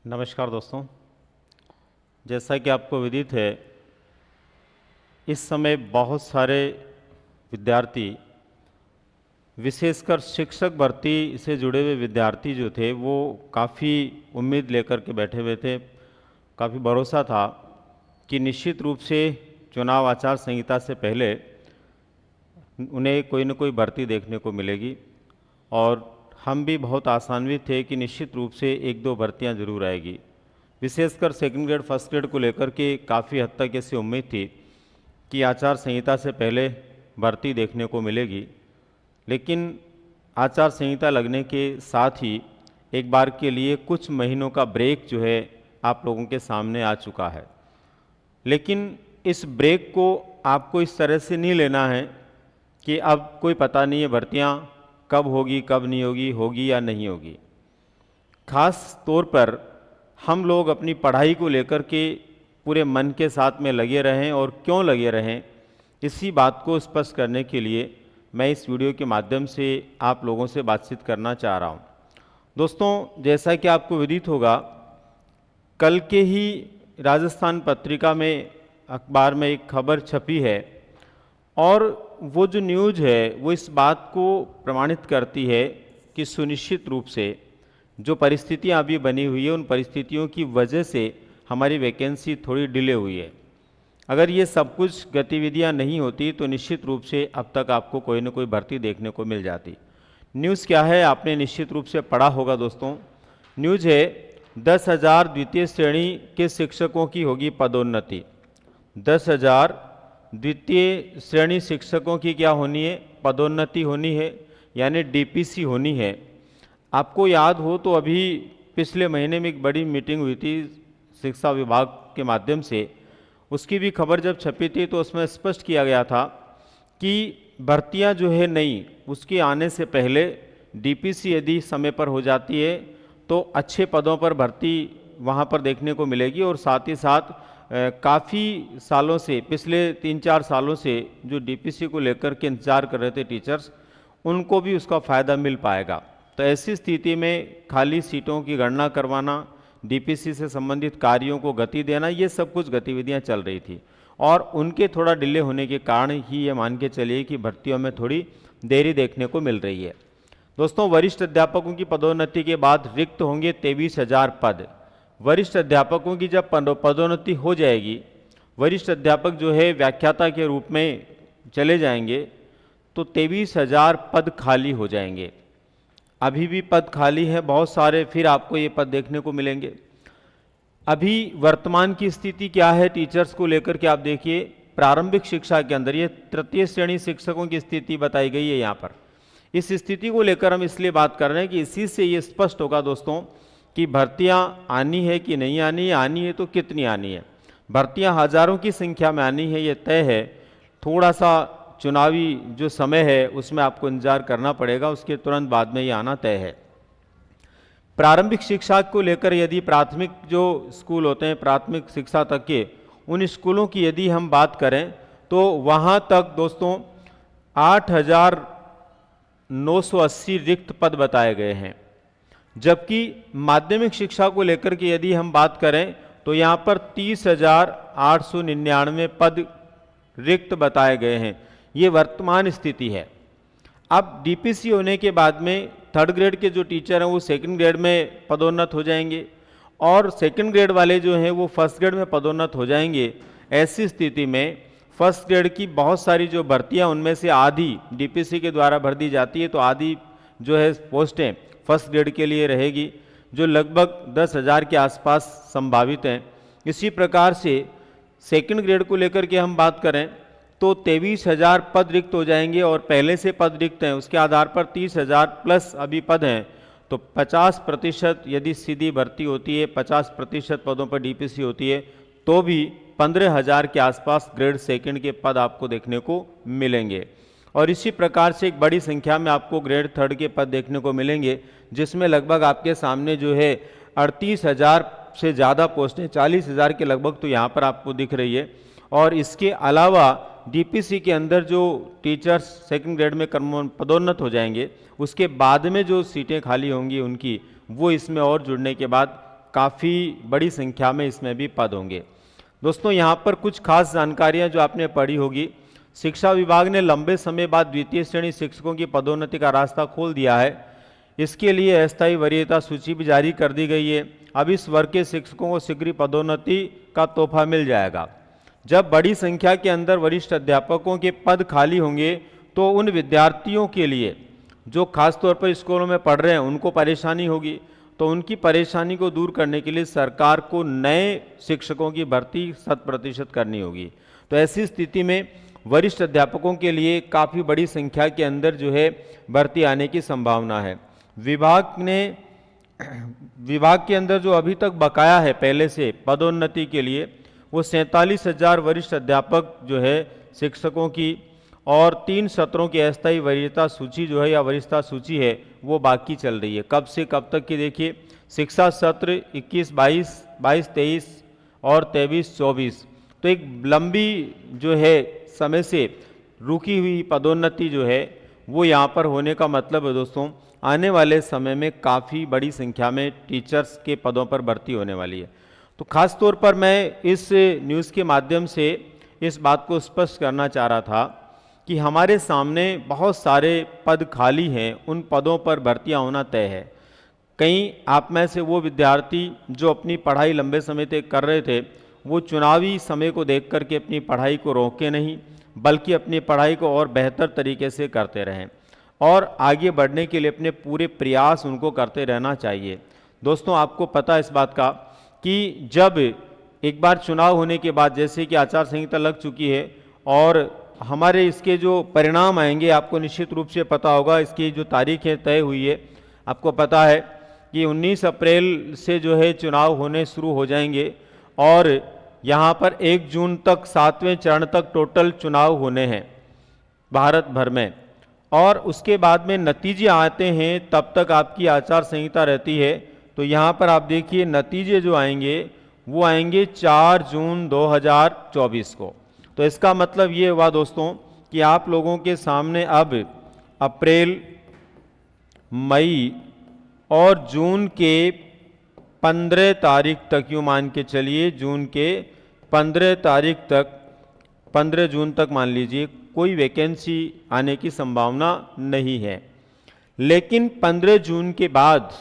नमस्कार दोस्तों। जैसा कि आपको विदित है, इस समय बहुत सारे विद्यार्थी, विशेषकर शिक्षक भर्ती से जुड़े हुए विद्यार्थी जो थे वो काफ़ी उम्मीद लेकर के बैठे हुए थे। काफ़ी भरोसा था कि निश्चित रूप से चुनाव आचार संहिता से पहले उन्हें कोई न कोई भर्ती देखने को मिलेगी और हम भी बहुत आशान्वित थे कि निश्चित रूप से एक दो भर्तियां जरूर आएगी। विशेषकर सेकंड ग्रेड फर्स्ट ग्रेड को लेकर के काफ़ी हद तक ऐसी उम्मीद थी कि आचार संहिता से पहले भर्ती देखने को मिलेगी, लेकिन आचार संहिता लगने के साथ ही एक बार के लिए कुछ महीनों का ब्रेक जो है आप लोगों के सामने आ चुका है। लेकिन इस ब्रेक को आपको इस तरह से नहीं लेना है कि अब कोई पता नहीं है भर्तियां कब होगी कब नहीं होगी, होगी या नहीं होगी। खास तौर पर हम लोग अपनी पढ़ाई को लेकर के पूरे मन के साथ में लगे रहें, और क्यों लगे रहें इसी बात को स्पष्ट करने के लिए मैं इस वीडियो के माध्यम से आप लोगों से बातचीत करना चाह रहा हूं। दोस्तों, जैसा कि आपको विदित होगा, कल के ही राजस्थान पत्रिका में, अखबार में एक खबर छपी है, और वो जो न्यूज़ है वो इस बात को प्रमाणित करती है कि सुनिश्चित रूप से जो परिस्थितियां अभी बनी हुई है उन परिस्थितियों की वजह से हमारी वैकेंसी थोड़ी डिले हुई है। अगर ये सब कुछ गतिविधियां नहीं होती तो निश्चित रूप से अब तक आपको कोई न कोई भर्ती देखने को मिल जाती। न्यूज़ क्या है आपने निश्चित रूप से पढ़ा होगा दोस्तों। न्यूज़ है 10,000 द्वितीय श्रेणी के शिक्षकों की होगी पदोन्नति। 10,000 द्वितीय श्रेणी शिक्षकों की क्या होनी है? पदोन्नति होनी है, यानी डीपीसी होनी है। आपको याद हो तो अभी पिछले महीने में एक बड़ी मीटिंग हुई थी शिक्षा विभाग के माध्यम से, उसकी भी खबर जब छपी थी तो उसमें स्पष्ट किया गया था कि भर्तियां जो है नई, उसके आने से पहले डीपीसी यदि समय पर हो जाती है तो अच्छे पदों पर भर्ती वहां पर देखने को मिलेगी, और साथ ही साथ काफ़ी सालों से, पिछले 3-4 सालों से जो डीपीसी को लेकर के इंतजार कर रहे थे टीचर्स, उनको भी उसका फ़ायदा मिल पाएगा। तो ऐसी स्थिति में खाली सीटों की गणना करवाना, डीपीसी से संबंधित कार्यों को गति देना, ये सब कुछ गतिविधियां चल रही थी, और उनके थोड़ा डिले होने के कारण ही ये मान के चलिए कि भर्तियों में थोड़ी देरी देखने को मिल रही है। दोस्तों, वरिष्ठ अध्यापकों की पदोन्नति के बाद रिक्त होंगे 23,000 पद। वरिष्ठ अध्यापकों की जब पदोन्नति हो जाएगी, वरिष्ठ अध्यापक जो है व्याख्याता के रूप में चले जाएंगे, तो 23,000 पद खाली हो जाएंगे। अभी भी पद खाली हैं बहुत सारे, फिर आपको ये पद देखने को मिलेंगे। अभी वर्तमान की स्थिति क्या है टीचर्स को लेकर के आप देखिए। प्रारंभिक शिक्षा के अंदर ये तृतीय श्रेणी शिक्षकों की स्थिति बताई गई है यहाँ पर। इस स्थिति को लेकर हम इसलिए बात कर रहे हैं कि इसी से ये स्पष्ट होगा दोस्तों कि भर्तियां आनी है कि नहीं आनी है, आनी है तो कितनी आनी है। भर्तियां हजारों की संख्या में आनी है, ये तय है। थोड़ा सा चुनावी जो समय है उसमें आपको इंतजार करना पड़ेगा, उसके तुरंत बाद में ये आना तय है। प्रारंभिक शिक्षा को लेकर यदि प्राथमिक जो स्कूल होते हैं, प्राथमिक शिक्षा तक के, उन स्कूलों की यदि हम बात करें तो वहाँ तक दोस्तों 8,980 रिक्त पद बताए गए हैं। जबकि माध्यमिक शिक्षा को लेकर के यदि हम बात करें तो यहाँ पर 30,899 पद रिक्त बताए गए हैं। ये वर्तमान स्थिति है। अब डीपीसी होने के बाद में थर्ड ग्रेड के जो टीचर हैं वो सेकंड ग्रेड में पदोन्नत हो जाएंगे, और सेकंड ग्रेड वाले जो हैं वो फर्स्ट ग्रेड में पदोन्नत हो जाएंगे। ऐसी स्थिति में फर्स्ट ग्रेड की बहुत सारी जो भर्तियां, उनमें से आधी डीपीसी के द्वारा भर दी जाती है, तो आधी जो है पोस्टें फर्स्ट ग्रेड के लिए रहेगी, जो लगभग 10,000 के आसपास संभावित हैं। इसी प्रकार से सेकंड ग्रेड को लेकर के हम बात करें तो 23,000 पद रिक्त हो जाएंगे, और पहले से पद रिक्त हैं उसके आधार पर 30,000 प्लस अभी पद हैं, तो 50% यदि सीधी भर्ती होती है, 50% पदों पर डीपीसी होती है, तो भी 15,000 के आसपास ग्रेड सेकंड के पद आपको देखने को मिलेंगे। और इसी प्रकार से एक बड़ी संख्या में आपको ग्रेड थर्ड के पद देखने को मिलेंगे, जिसमें लगभग आपके सामने जो है 38,000 से ज़्यादा पोस्टें, 40,000 के लगभग तो यहाँ पर आपको दिख रही है। और इसके अलावा डीपीसी के अंदर जो टीचर्स सेकंड ग्रेड में पदोन्नत हो जाएंगे, उसके बाद में जो सीटें खाली होंगी उनकी, वो इसमें और जुड़ने के बाद काफ़ी बड़ी संख्या में इसमें भी पद होंगे। दोस्तों यहाँ पर कुछ खास जानकारियाँ जो आपने पढ़ी होगी। शिक्षा विभाग ने लंबे समय बाद द्वितीय श्रेणी शिक्षकों की पदोन्नति का रास्ता खोल दिया है। इसके लिए अस्थायी वरीयता सूची भी जारी कर दी गई है। अब इस वर्ग के शिक्षकों को शीघ्र पदोन्नति का तोहफा मिल जाएगा। जब बड़ी संख्या के अंदर वरिष्ठ अध्यापकों के पद खाली होंगे तो उन विद्यार्थियों के लिए जो खासतौर पर स्कूलों में पढ़ रहे हैं उनको परेशानी होगी। तो उनकी परेशानी को दूर करने के लिए सरकार को नए शिक्षकों की भर्ती 100% करनी होगी। तो ऐसी स्थिति में वरिष्ठ अध्यापकों के लिए काफ़ी बड़ी संख्या के अंदर जो है भर्ती आने की संभावना है। विभाग के अंदर जो अभी तक बकाया है पहले से पदोन्नति के लिए वो 47,000 वरिष्ठ अध्यापक जो है शिक्षकों की, और 3 सत्रों की अस्थायी वरीयता सूची जो है या वरिष्ठता सूची है वो बाकी चल रही है। कब से कब तक की देखिए, शिक्षा सत्र 21-22, 22-23 और 23-24। तो एक लंबी जो है समय से रुकी हुई पदोन्नति जो है वो यहाँ पर होने का मतलब है दोस्तों आने वाले समय में काफ़ी बड़ी संख्या में टीचर्स के पदों पर भर्ती होने वाली है। तो खास तौर पर मैं इस न्यूज़ के माध्यम से इस बात को स्पष्ट करना चाह रहा था कि हमारे सामने बहुत सारे पद खाली हैं, उन पदों पर भर्तियां होना तय है। कहीं आप में से वो विद्यार्थी जो अपनी पढ़ाई लंबे समय तक कर रहे थे वो चुनावी समय को देख करके अपनी पढ़ाई को रोके नहीं, बल्कि अपनी पढ़ाई को और बेहतर तरीके से करते रहें और आगे बढ़ने के लिए अपने पूरे प्रयास उनको करते रहना चाहिए। दोस्तों आपको पता है इस बात का कि जब एक बार चुनाव होने के बाद जैसे कि आचार संहिता लग चुकी है और हमारे इसके जो परिणाम आएंगे आपको निश्चित रूप से पता होगा, इसकी जो तारीख है तय हुई है। आपको पता है कि 19 अप्रैल से जो है चुनाव होने शुरू हो जाएंगे और यहाँ पर 1 जून तक 7वें चरण तक टोटल चुनाव होने हैं भारत भर में, और उसके बाद में नतीजे आते हैं तब तक आपकी आचार संहिता रहती है। तो यहाँ पर आप देखिए नतीजे जो आएंगे वो आएंगे 4 जून 2024 को। तो इसका मतलब ये हुआ दोस्तों कि आप लोगों के सामने अब अप्रैल, मई और जून के 15 तारीख तक, यूँ मान के चलिए जून के 15 तारीख तक, 15 जून तक मान लीजिए कोई वैकेंसी आने की संभावना नहीं है। लेकिन 15 जून के बाद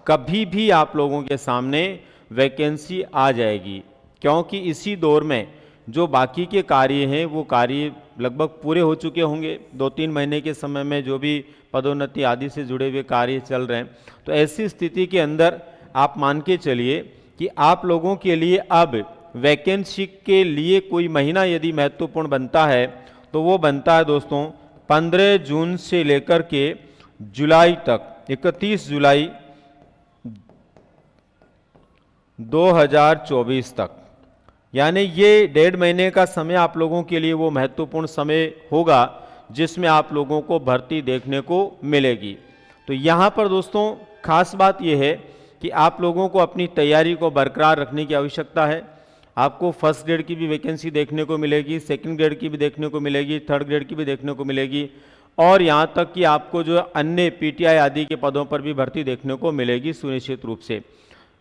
कभी भी आप लोगों के सामने वैकेंसी आ जाएगी, क्योंकि इसी दौर में जो बाकी के कार्य हैं वो कार्य लगभग पूरे हो चुके होंगे। 2-3 महीने के समय में जो भी पदोन्नति आदि से जुड़े हुए कार्य चल रहे हैं। तो ऐसी स्थिति के अंदर आप मान के चलिए कि आप लोगों के लिए अब वैकेंसी के लिए कोई महीना यदि महत्वपूर्ण बनता है तो वो बनता है दोस्तों 15 जून से लेकर के जुलाई तक, 31 जुलाई 2024 तक। यानी ये 1.5 महीने का समय आप लोगों के लिए वो महत्वपूर्ण समय होगा जिसमें आप लोगों को भर्ती देखने को मिलेगी। तो यहाँ पर दोस्तों खास बात यह है कि आप लोगों को अपनी तैयारी को बरकरार रखने की आवश्यकता है। आपको फर्स्ट ग्रेड की भी वैकेंसी देखने को मिलेगी, सेकंड ग्रेड की भी देखने को मिलेगी, थर्ड ग्रेड की भी देखने को मिलेगी, और यहाँ तक कि आपको जो अन्य पीटीआई आदि के पदों पर भी भर्ती देखने को मिलेगी सुनिश्चित रूप से।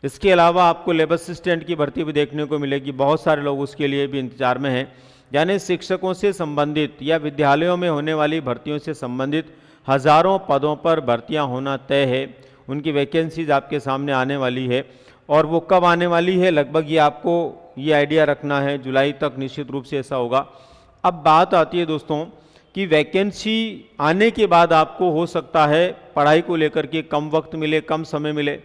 इसके अलावा आपको लेबर असिस्टेंट की भर्ती भी देखने को मिलेगी। बहुत सारे लोग उसके लिए भी इंतजार में हैं। यानी शिक्षकों से संबंधित या विद्यालयों में होने वाली भर्तियों से संबंधित हज़ारों पदों पर भर्तियां होना तय है। उनकी वैकेंसीज आपके सामने आने वाली है, और वो कब आने वाली है लगभग ये आपको ये आइडिया रखना है, जुलाई तक निश्चित रूप से ऐसा होगा। अब बात आती है दोस्तों कि वैकेंसी आने के बाद आपको हो सकता है पढ़ाई को लेकर के कम वक्त मिले, कम समय मिले,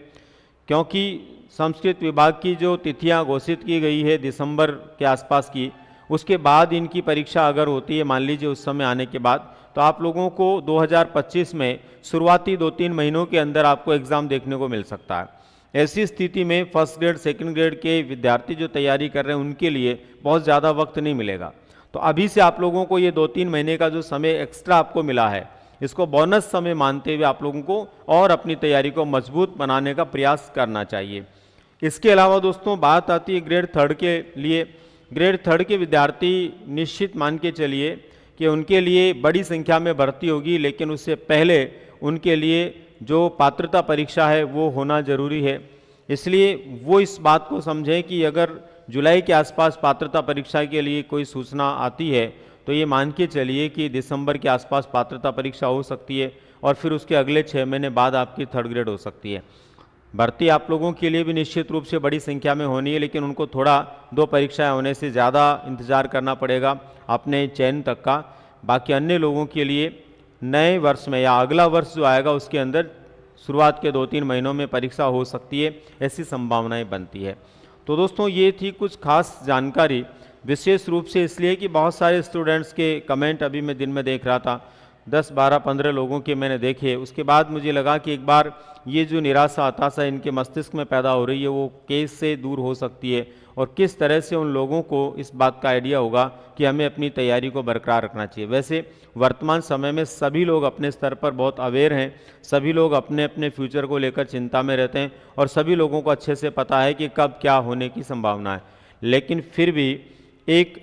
क्योंकि संस्कृत विभाग की जो तिथियां घोषित की गई है दिसंबर के आसपास की, उसके बाद इनकी परीक्षा अगर होती है मान लीजिए उस समय आने के बाद, तो आप लोगों को 2025 में शुरुआती 2-3 महीनों के अंदर आपको एग्ज़ाम देखने को मिल सकता है। ऐसी स्थिति में फर्स्ट ग्रेड सेकंड ग्रेड के विद्यार्थी जो तैयारी कर रहे हैं उनके लिए बहुत ज़्यादा वक्त नहीं मिलेगा। तो अभी से आप लोगों को ये 2-3 महीने का जो समय एक्स्ट्रा आपको मिला है, इसको बोनस समय मानते हुए आप लोगों को और अपनी तैयारी को मजबूत बनाने का प्रयास करना चाहिए। इसके अलावा दोस्तों बात आती है ग्रेड थर्ड के लिए। ग्रेड थर्ड के विद्यार्थी निश्चित मान के चलिए कि उनके लिए बड़ी संख्या में भर्ती होगी, लेकिन उससे पहले उनके लिए जो पात्रता परीक्षा है वो होना जरूरी है। इसलिए वो इस बात को समझें कि अगर जुलाई के आसपास पात्रता परीक्षा के लिए कोई सूचना आती है तो ये मान के चलिए कि दिसंबर के आसपास पात्रता परीक्षा हो सकती है और फिर उसके अगले 6 महीने बाद आपकी थर्ड ग्रेड हो सकती है। भर्ती आप लोगों के लिए भी निश्चित रूप से बड़ी संख्या में होनी है, लेकिन उनको थोड़ा 2 परीक्षाएं होने से ज़्यादा इंतज़ार करना पड़ेगा अपने चयन तक का। बाकी अन्य लोगों के लिए नए वर्ष में या अगला वर्ष जो आएगा उसके अंदर शुरुआत के 2-3 महीनों में परीक्षा हो सकती है, ऐसी संभावनाएं बनती है। तो दोस्तों ये थी कुछ खास जानकारी, विशेष रूप से इसलिए कि बहुत सारे स्टूडेंट्स के कमेंट अभी मैं दिन में देख रहा था, 10, 12, 15 लोगों के मैंने देखे। उसके बाद मुझे लगा कि एक बार ये जो निराशा हताशा इनके मस्तिष्क में पैदा हो रही है वो कैसे दूर हो सकती है और किस तरह से उन लोगों को इस बात का आइडिया होगा कि हमें अपनी तैयारी को बरकरार रखना चाहिए। वैसे वर्तमान समय में सभी लोग अपने स्तर पर बहुत अवेयर हैं, सभी लोग अपने अपने फ्यूचर को लेकर चिंता में रहते हैं और सभी लोगों को अच्छे से पता है कि कब क्या होने की संभावना है। लेकिन फिर भी एक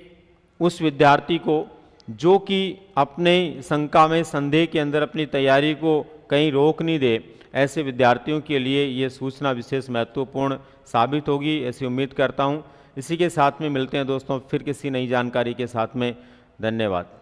उस विद्यार्थी को जो कि अपने शंका में संदेह के अंदर अपनी तैयारी को कहीं रोक नहीं दे, ऐसे विद्यार्थियों के लिए ये सूचना विशेष महत्वपूर्ण साबित होगी, ऐसी उम्मीद करता हूँ। इसी के साथ में मिलते हैं दोस्तों फिर किसी नई जानकारी के साथ में। धन्यवाद।